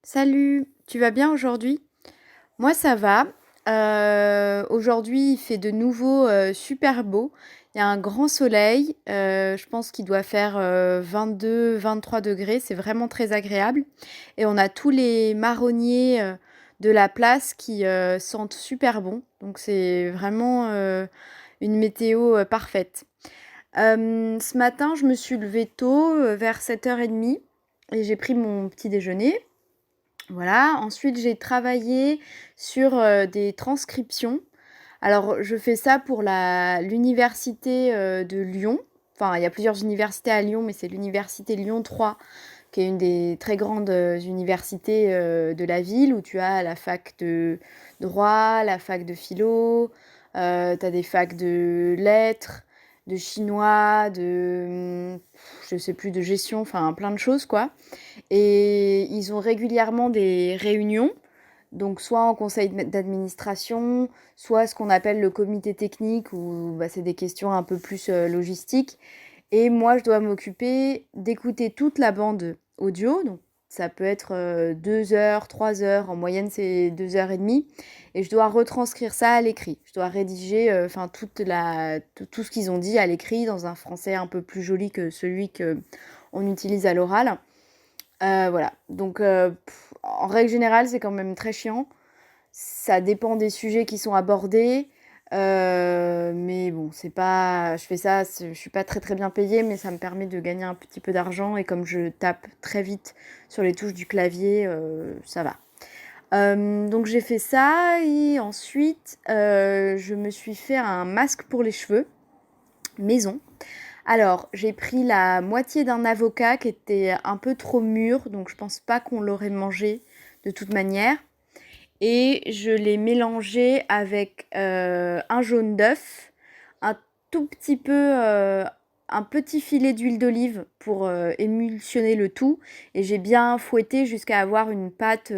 Salut, tu vas bien aujourd'hui? Moi ça va. Aujourd'hui il fait de nouveau super beau. Il y a un grand soleil. Je pense qu'il doit faire 22-23 degrés. C'est vraiment très agréable. Et on a tous les marronniers de la place qui sentent super bon. Donc c'est vraiment une météo parfaite. Ce matin je me suis levée tôt, vers 7h30, et j'ai pris mon petit déjeuner. Voilà, ensuite j'ai travaillé sur des transcriptions. Alors je fais ça pour l'université de Lyon. Enfin, il y a plusieurs universités à Lyon, mais c'est l'université Lyon 3 qui est une des très grandes universités de la ville, où tu as la fac de droit, la fac de philo, tu as des facs de lettres, de chinois, je sais plus, de gestion, enfin plein de choses quoi. Et ils ont régulièrement des réunions, donc soit en conseil d'administration, soit ce qu'on appelle le comité technique, où c'est des questions un peu plus logistiques. Et moi, je dois m'occuper d'écouter toute la bande audio. Donc ça peut être 2 heures, 3 heures, en moyenne c'est 2 heures et demie. Et je dois retranscrire ça à l'écrit. Je dois rédiger tout ce qu'ils ont dit à l'écrit dans un français un peu plus joli que celui qu'on utilise à l'oral. Voilà, donc en règle générale, c'est quand même très chiant. Ça dépend des sujets qui sont abordés, mais bon, c'est pas je fais ça, je suis pas très, très bien payée, mais ça me permet de gagner un petit peu d'argent, et comme je tape très vite sur les touches du clavier, ça va. Donc j'ai fait ça, et ensuite, je me suis fait un masque pour les cheveux, maison. Alors, j'ai pris la moitié d'un avocat qui était un peu trop mûr, donc je pense pas qu'on l'aurait mangé de toute manière. Et je l'ai mélangé avec un jaune d'œuf, un tout petit peu, un petit filet d'huile d'olive pour émulsionner le tout. Et j'ai bien fouetté jusqu'à avoir une pâte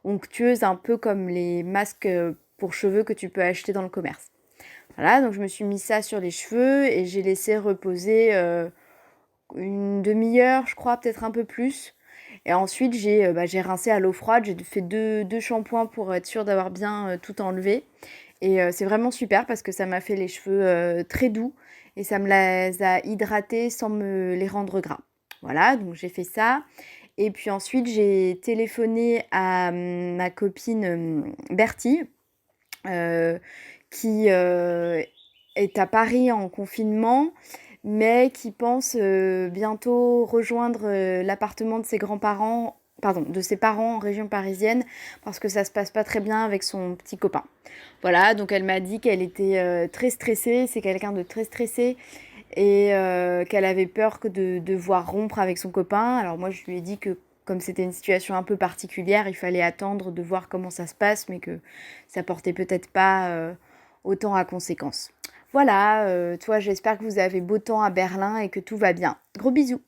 onctueuse, un peu comme les masques pour cheveux que tu peux acheter dans le commerce. Voilà, donc je me suis mis ça sur les cheveux et j'ai laissé reposer une demi-heure, je crois, peut-être un peu plus. Et ensuite, j'ai rincé à l'eau froide. J'ai fait deux shampoings pour être sûre d'avoir bien tout enlevé. Et c'est vraiment super parce que ça m'a fait les cheveux très doux, et ça me les a hydratés sans me les rendre gras. Voilà, donc j'ai fait ça. Et puis ensuite, j'ai téléphoné à ma copine Bertie, euh, qui est à Paris en confinement, mais qui pense bientôt rejoindre l'appartement de ses grands-parents, pardon, de ses parents en région parisienne, parce que ça se passe pas très bien avec son petit copain. Voilà, donc elle m'a dit qu'elle était très stressée, c'est quelqu'un de très stressé, et qu'elle avait peur de devoir rompre avec son copain. Alors moi, je lui ai dit que comme c'était une situation un peu particulière, il fallait attendre de voir comment ça se passe, mais que ça portait peut-être pas autant à conséquence. Voilà, toi, j'espère que vous avez beau temps à Berlin et que tout va bien. Gros bisous.